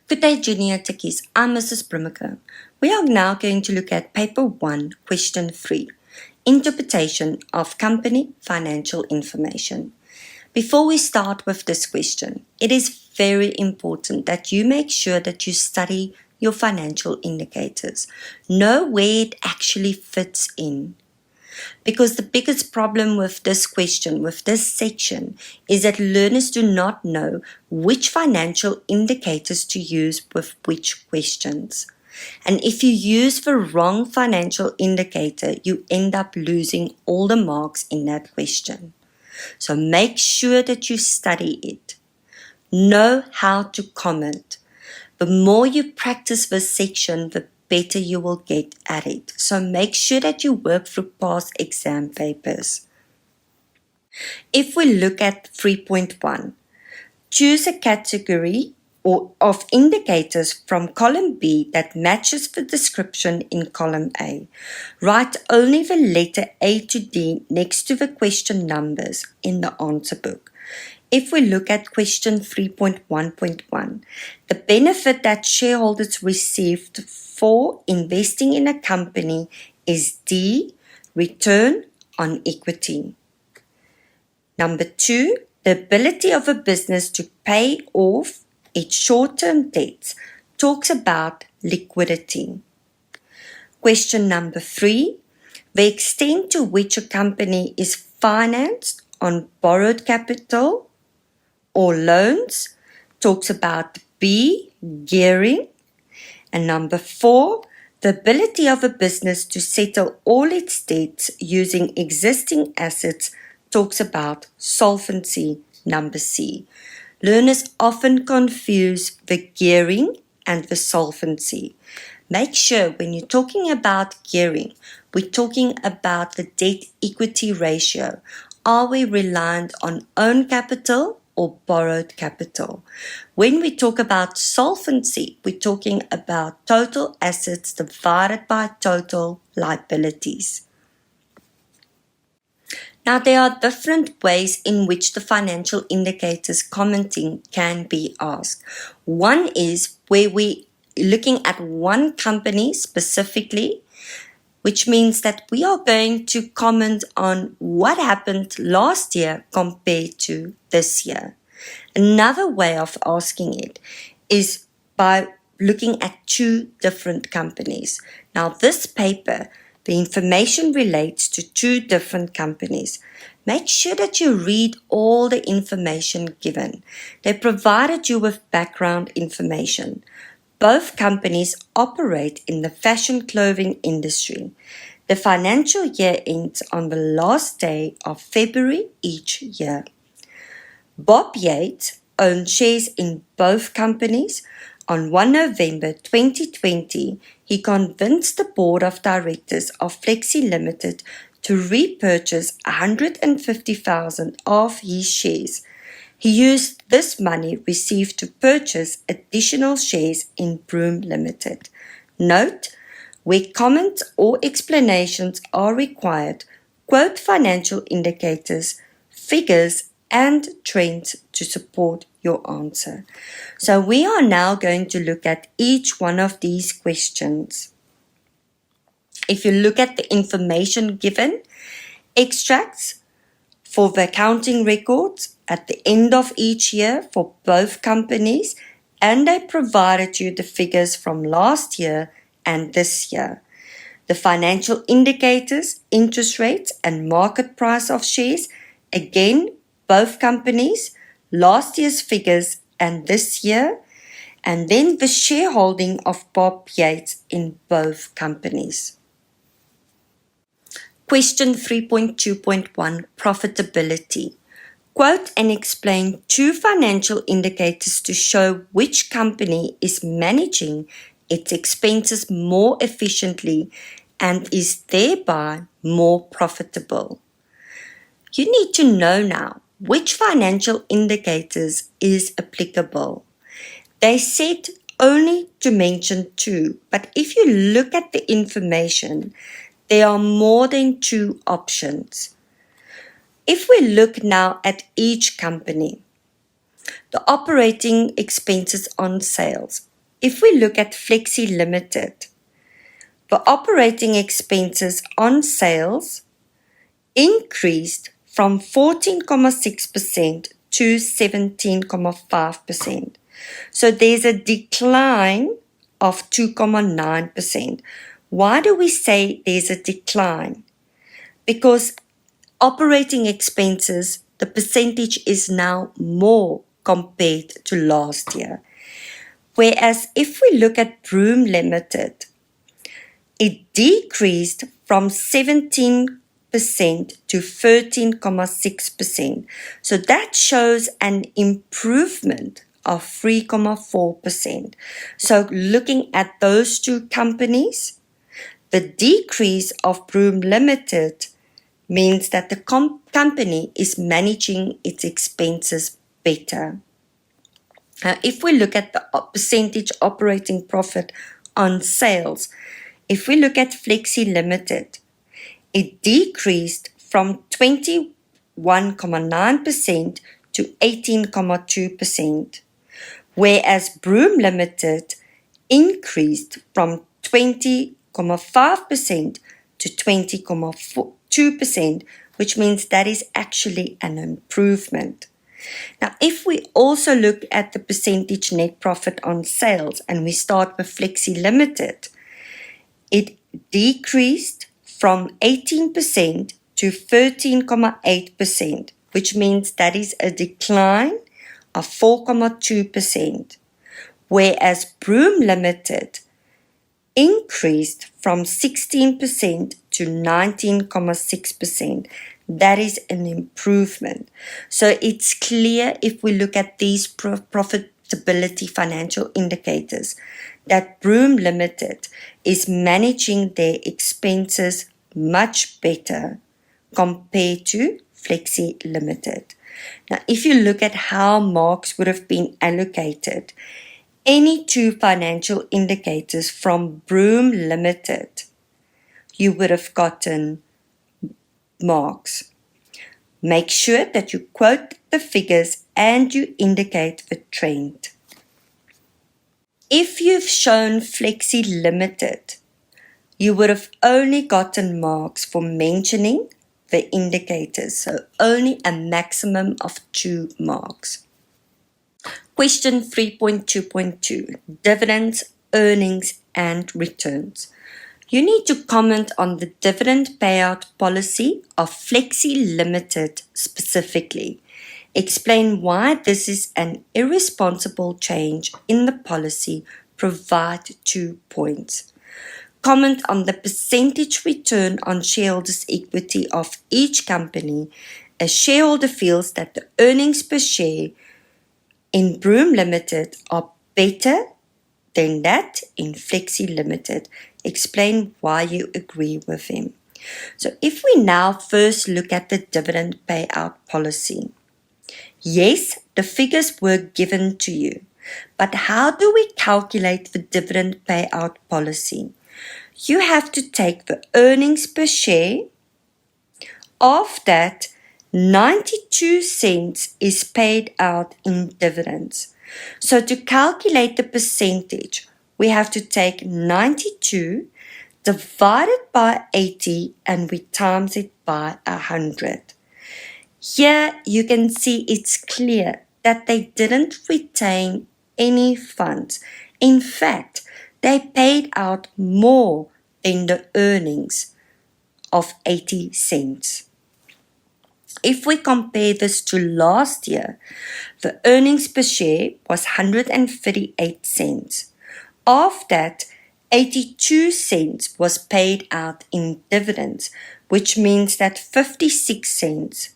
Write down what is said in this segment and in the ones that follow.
Good day, Junior Techies. I'm Mrs. Brimmaker. We are now going to look at Paper 1, Question 3, Interpretation of Company Financial Information. Before we start with this question, it is very important that you make sure that you study your financial indicators. Know where it actually fits in. Because the biggest problem with this question, with this section, is that learners do not know which financial indicators to use with which questions. And if you use the wrong financial indicator, you end up losing all the marks in that question. So make sure that you study it. Know how to comment. The more you practice this section, the better you will get at it. So make sure that you work through past exam papers. If we look at 3.1, choose a category of indicators from column B that matches the description in column A. Write only the letter A to D next to the question numbers in the answer book. If we look at question 3.1.1, the benefit that shareholders received for investing in a company is D, return on equity. Number 2, the ability of a business to pay off its short-term debts talks about liquidity. Question number 3, the extent to which a company is financed on borrowed capital or loans talks about B, gearing. And number 4, the ability of a business to settle all its debts using existing assets talks about solvency, number C. Learners often confuse the gearing and the solvency. Make sure when you're talking about gearing, we're talking about the debt-equity ratio. Are we reliant on own capital or borrowed capital? When we talk about solvency, we're talking about total assets divided by total liabilities. Now, there are different ways in which the financial indicators commenting can be asked. One is where we're looking at one company specifically, which means that we are going to comment on what happened last year compared to this year. Another way of asking it is by looking at two different companies. Now, this paper, the information relates to two different companies. Make sure that you read all the information given. They provided you with background information. Both companies operate in the fashion clothing industry. The financial year ends on the last day of February each year. Bob Yates owned shares in both companies. On 1 November 2020, he convinced the board of directors of Flexi Limited to repurchase 150,000 of his shares. He used this money received to purchase additional shares in Broom Limited. Note, where comments or explanations are required, quote financial indicators, figures, and trends to support your answer. So we are now going to look at each one of these questions. If you look at the information given, extracts for the accounting records at the end of each year for both companies, and they provided you the figures from last year and this year. The financial indicators, interest rates, and market price of shares, again, both companies, last year's figures and this year, and then the shareholding of Bob Yates in both companies. Question 3.2.1, Profitability. Quote and explain two financial indicators to show which company is managing its expenses more efficiently and is thereby more profitable. You need to know now which financial indicators is applicable. They said only to mention two, but if you look at the information, there are more than two options. If we look now at each company, the operating expenses on sales. If we look at Flexi Limited, the operating expenses on sales increased from 14.6% to 17.5%. So there's a decline of 2.9%. Why do we say there's a decline? Because operating expenses, the percentage is now more compared to last year. Whereas if we look at Broom Limited, it decreased from 17% to 13.6%. So that shows an improvement of 3.4%. So looking at those two companies, the decrease of Broom Limited means that the company is managing its expenses better. Now, if we look at the percentage operating profit on sales, if we look at Flexi Limited, it decreased from 21.9% to 18.2%, whereas Broom Limited increased from 20.5% to 20.2%, which means that is actually an improvement. Now, if we also look at the percentage net profit on sales, and we start with Flexi Limited, it decreased from 18% to 13.8%, which means that is a decline of 4.2%, whereas Broom Limited increased from 16% to 19.6%. That is an improvement. So it's clear if we look at these profitability financial indicators that Broom Limited is managing their expenses much better compared to Flexi Limited. Now, if you look at how marks would have been allocated, any two financial indicators from Broom Limited, you would have gotten marks. Make sure that you quote the figures and you indicate the trend. If you've shown Flexi Limited, you would have only gotten marks for mentioning the indicators, so only a maximum of 2 marks. Question 3.2.2, dividends, earnings and returns. You need to comment on the dividend payout policy of Flexi Limited specifically. Explain why this is an irresponsible change in the policy. Provide 2 points. Comment on the percentage return on shareholders' equity of each company. A shareholder feels that the earnings per share in Broom Limited are better than that in Flexi Limited. Explain why you agree with him. So if we now first look at the dividend payout policy. Yes, the figures were given to you, but how do we calculate the dividend payout policy? You have to take the earnings per share. Of that, 92 cents is paid out in dividends. So to calculate the percentage, we have to take 92 divided by 80 and we times it by 100. Here you can see it's clear that they didn't retain any funds. In fact, they paid out more than the earnings of 80 cents. If we compare this to last year, the earnings per share was 138 cents. Of that, 82 cents was paid out in dividends, which means that 56 cents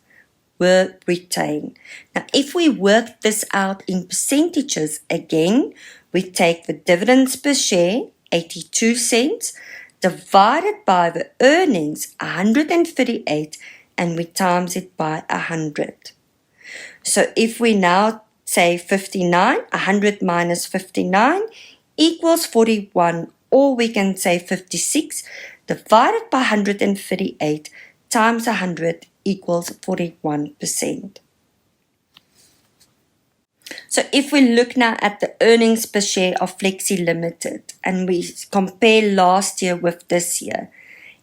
were retained. Now, if we work this out in percentages again, we take the dividends per share, 82 cents, divided by the earnings, 138, and we times it by 100. So if we now say 59, 100 minus 59 equals 41, or we can say 56 divided by 138 times 100 equals 41%. So if we look now at the earnings per share of Flexi Limited and we compare last year with this year,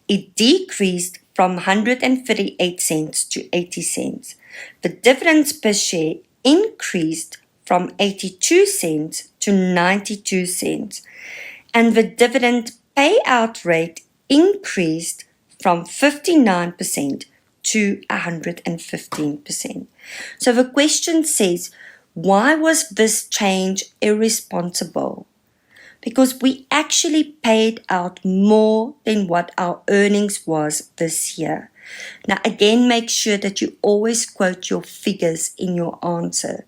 it decreased from 138 cents to 80 cents. The dividends per share increased from 82 cents to 92 cents. And the dividend payout rate increased from 59% to 115%. So the question says, why was this change irresponsible? Because we actually paid out more than what our earnings was this year. Now again, make sure that you always quote your figures in your answer.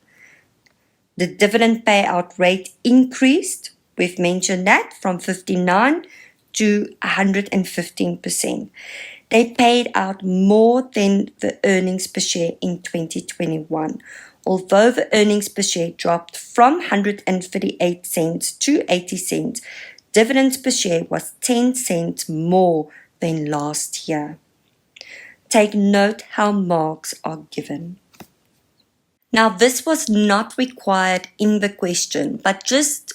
The dividend payout rate increased, we've mentioned that, from 59 to 115%. They paid out more than the earnings per share in 2021. Although the earnings per share dropped from 138 cents to 80 cents, dividends per share was 10 cents more than last year. Take note how marks are given. Now, this was not required in the question, but just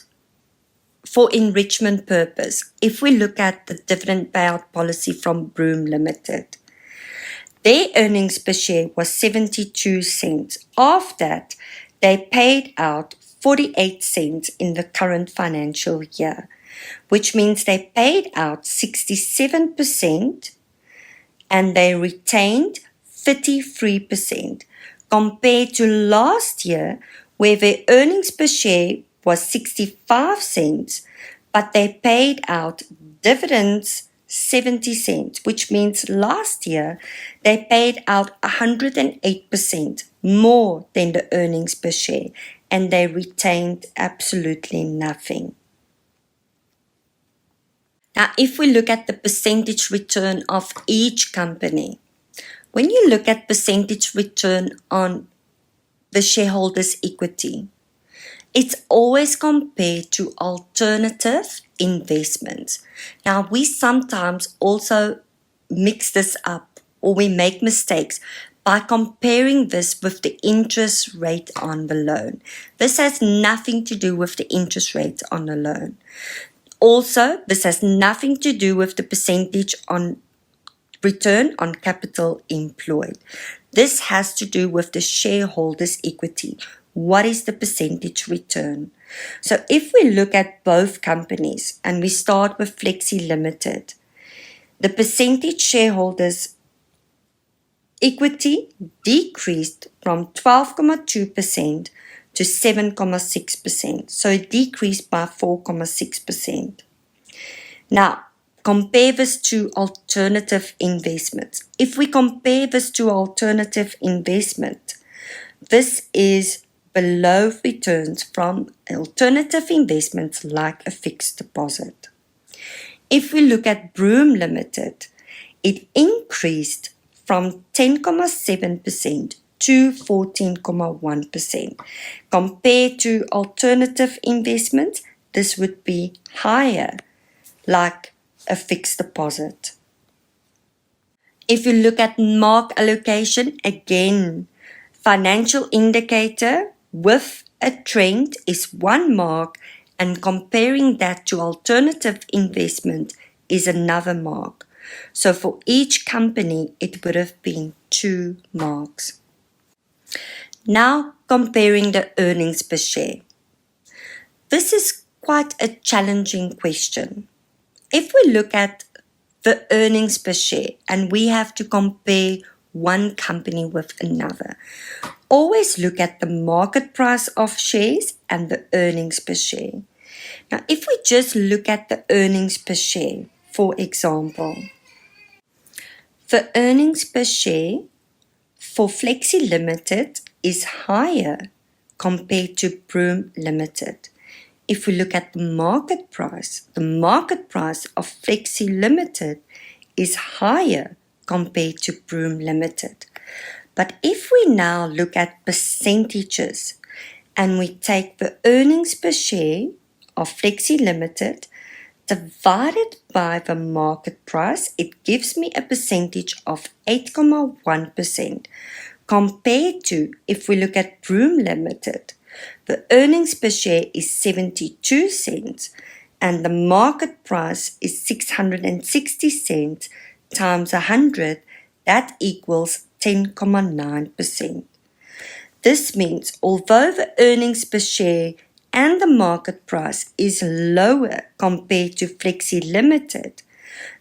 for enrichment purpose, if we look at the dividend payout policy from Broom Limited, their earnings per share was 72 cents. Of that, they paid out 48 cents in the current financial year, which means they paid out 67% and they retained 33%, compared to last year where their earnings per share was 65 cents, but they paid out dividends 70 cents, which means last year they paid out 108% more than the earnings per share, and they retained absolutely nothing. Now, if we look at the percentage return of each company, when you look at percentage return on the shareholders' equity, it's always compared to alternative investments. Now, we sometimes also mix this up, or we make mistakes by comparing this with the interest rate on the loan. This has nothing to do with the interest rate on the loan. Also, this has nothing to do with the percentage on return on capital employed. This has to do with the shareholders' equity. What is the percentage return? So if we look at both companies and we start with Flexi Limited, the percentage shareholders' equity decreased from 12.2% to 7.6%. So it decreased by 4.6%. Now, compare this to alternative investments. If we compare this to alternative investment, this is below returns from alternative investments like a fixed deposit. If we look at Broom Limited, it increased from 10.7% to 14.1%. Compared to alternative investments, this would be higher, like a fixed deposit. If you look at mark allocation, again, financial indicator with a trend is 1 mark, and comparing that to alternative investment is another mark. So for each company, it would have been 2 marks. Now comparing the earnings per share. This is quite a challenging question. If we look at the earnings per share and we have to compare one company with another, always look at the market price of shares and the earnings per share. Now, if we just look at the earnings per share, for example, the earnings per share for Flexi Limited is higher compared to Broom Limited. If we look at the market price of Flexi Limited is higher compared to Broom Limited. But if we now look at percentages and we take the earnings per share of Flexi Limited divided by the market price, it gives me a percentage of 8.1%, compared to, if we look at Broom Limited, the earnings per share is 72 cents and the market price is 660 cents times 100, that equals 10.9%. This means although the earnings per share and the market price is lower compared to Flexi Limited,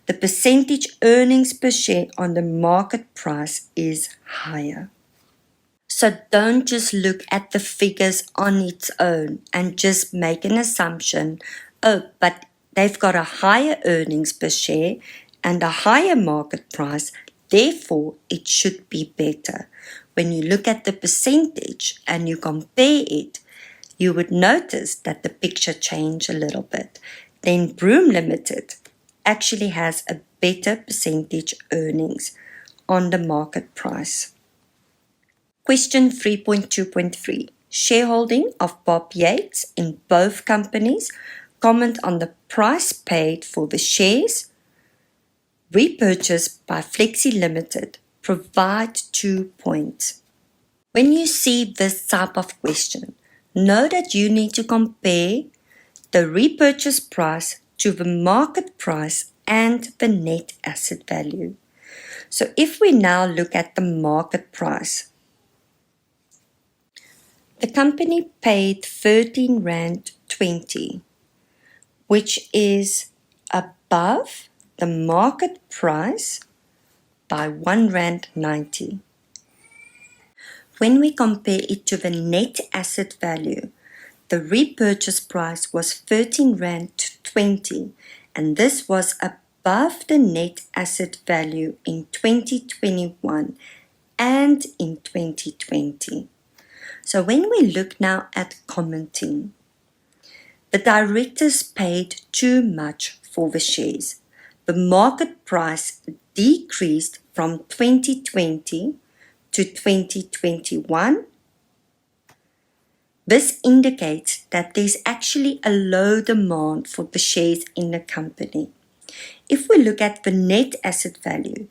the percentage earnings per share on the market price is higher. So don't just look at the figures on its own and just make an assumption, oh, but they've got a higher earnings per share and a higher market price, therefore it should be better. When you look at the percentage and you compare it, you would notice that the picture changed a little bit. Then Broom Limited actually has a better percentage earnings on the market price. Question 3.2.3. Shareholding of Bob Yates in both companies. Comment on the price paid for the shares repurchased by Flexi Limited. Provide 2 points. When you see this type of question, know that you need to compare the repurchase price to the market price and the net asset value. So if we now look at the market price, the company paid 13 Rand 20, which is above the market price by 1 Rand 90. When we compare it to the net asset value, the repurchase price was 13 Rand 20, and this was above the net asset value in 2021 and in 2020. So when we look now at commenting, the directors paid too much for the shares. The market price decreased from 2020 to 2021. This indicates that there's actually a low demand for the shares in the company. If we look at the net asset value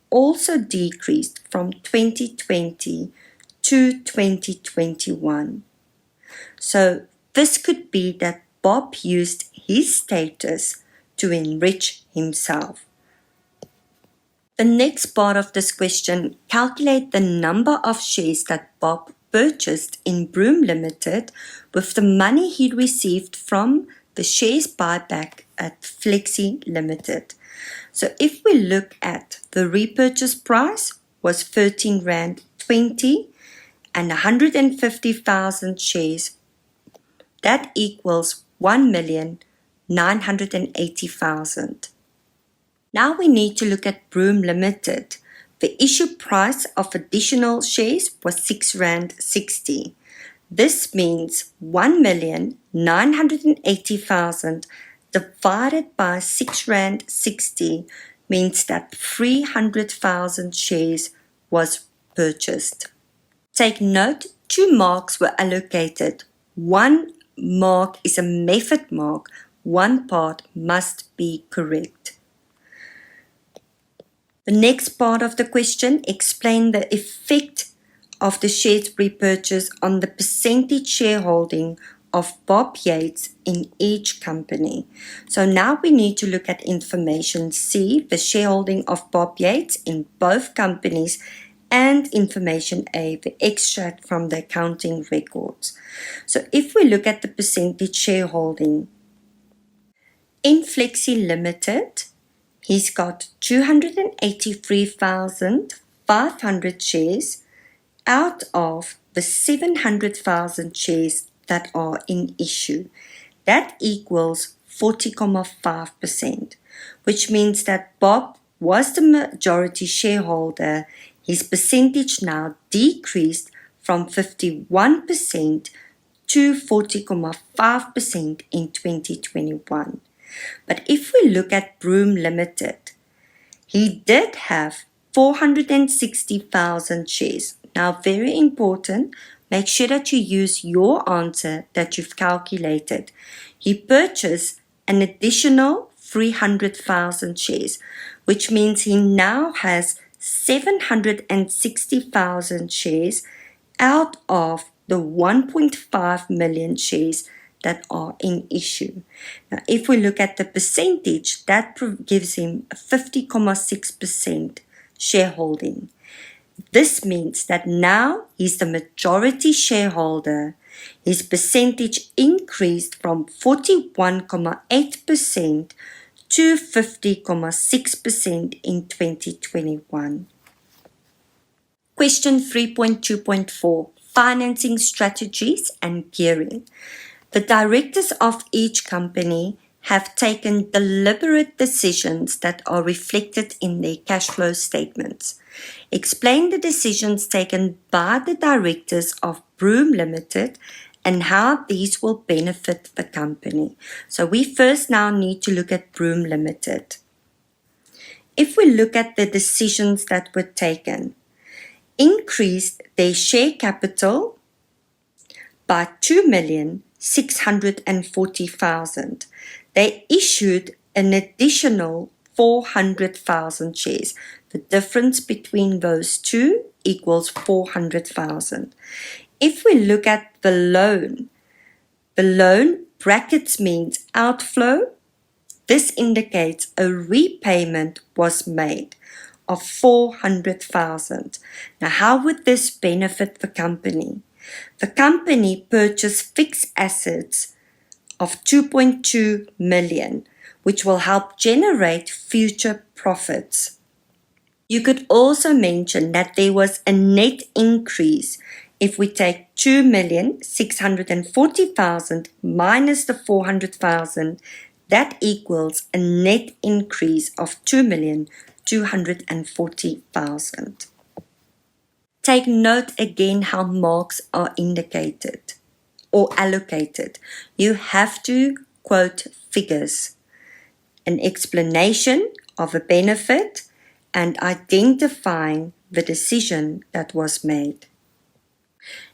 also decreased from 2020 to 2021. So this could be that Bob used his status to enrich himself. The next part of this question, calculate the number of shares that Bob purchased in Broom Limited with the money he received from the shares buyback at Flexi Limited. So if we look at the repurchase price was 13 Rand 20 and 150,000 shares, that equals 1,980,000. Now we need to look at Broom Limited. The issue price of additional shares was 6 Rand 60. This means 1,980,000 divided by 6 Rand 60 means that 300,000 shares was purchased. Take note, 2 marks were allocated. 1 mark is a method mark. 1 part must be correct. The next part of the question, explain the effect of the shares repurchase on the percentage shareholding of Bob Yates in each company. So now we need to look at information C, the shareholding of Bob Yates in both companies, and information A, the extract from the accounting records. So if we look at the percentage shareholding in Flexi Limited, he's got 283,500 shares out of the 700,000 shares that are in issue. That equals 40.5%, which means that Bob was the majority shareholder. His percentage now decreased from 51% to 40.5% in 2021. But if we look at Broom Limited, he did have 460,000 shares. Now, very important, make sure that you use your answer that you've calculated. He purchased an additional 300,000 shares, which means he now has 760,000 shares out of the 1.5 million shares that are in issue. Now, if we look at the percentage, that gives him a 50.6% shareholding. This means that now he's the majority shareholder. His percentage increased from 41.8% to 50.6% in 2021. Question 3.2.4, Financing Strategies and Gearing. The directors of each company have taken deliberate decisions that are reflected in their cash flow statements. Explain the decisions taken by the directors of Broom Limited and how these will benefit the company. So we first now need to look at Broom Limited. If we look at the decisions that were taken, increased their share capital by 2,640,000. They issued an additional 400,000 shares. The difference between those two equals 400,000. If we look at the loan brackets means outflow. This indicates a repayment was made of 400,000. Now, how would this benefit the company? The company purchased fixed assets of 2.2 million, which will help generate future profits. You could also mention that there was a net increase. If we take 2,640,000 minus the 400,000, that equals a net increase of 2,240,000. Take note again how marks are indicated or allocated. You have to quote figures, an explanation of a benefit, and identifying the decision that was made.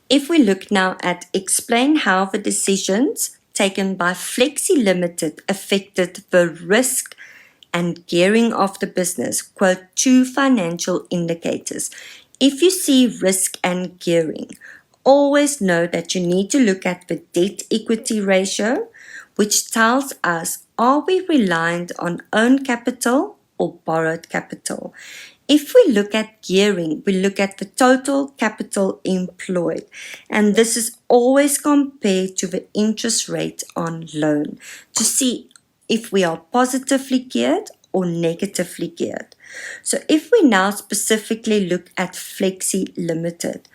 If we look now at explain how the decisions taken by Flexi Limited affected the risk and gearing of the business, quote 2 financial indicators. If you see risk and gearing, always know that you need to look at the debt-equity ratio, which tells us, are we reliant on own capital or borrowed capital? If we look at gearing, we look at the total capital employed, and this is always compared to the interest rate on loan to see if we are positively geared or negatively geared. So if we now specifically look at Flexi Limited,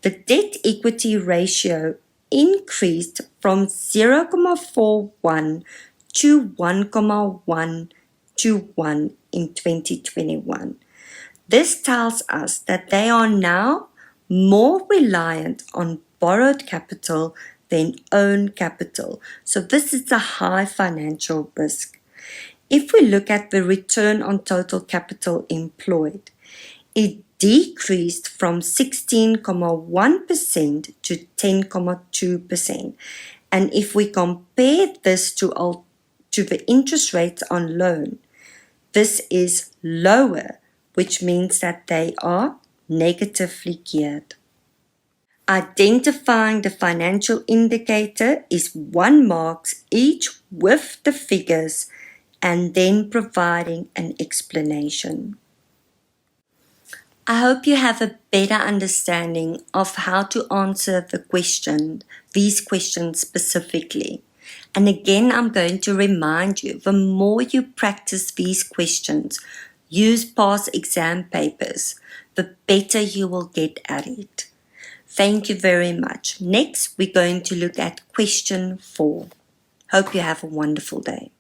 the debt-equity ratio increased from 0.41 to 1.1 to 1 in 2021. This tells us that they are now more reliant on borrowed capital than own capital. So this is a high financial risk. If we look at the return on total capital employed, it decreased from 16.1% to 10.2%. And if we compare this to the interest rates on loan, this is lower, which means that they are negatively geared. Identifying the financial indicator is 1 mark each with the figures and then providing an explanation. I hope you have a better understanding of how to answer these questions specifically. And again, I'm going to remind you, the more you practice these questions, use past exam papers, the better you will get at it. Thank you very much. Next, we're going to look at question 4. Hope you have a wonderful day.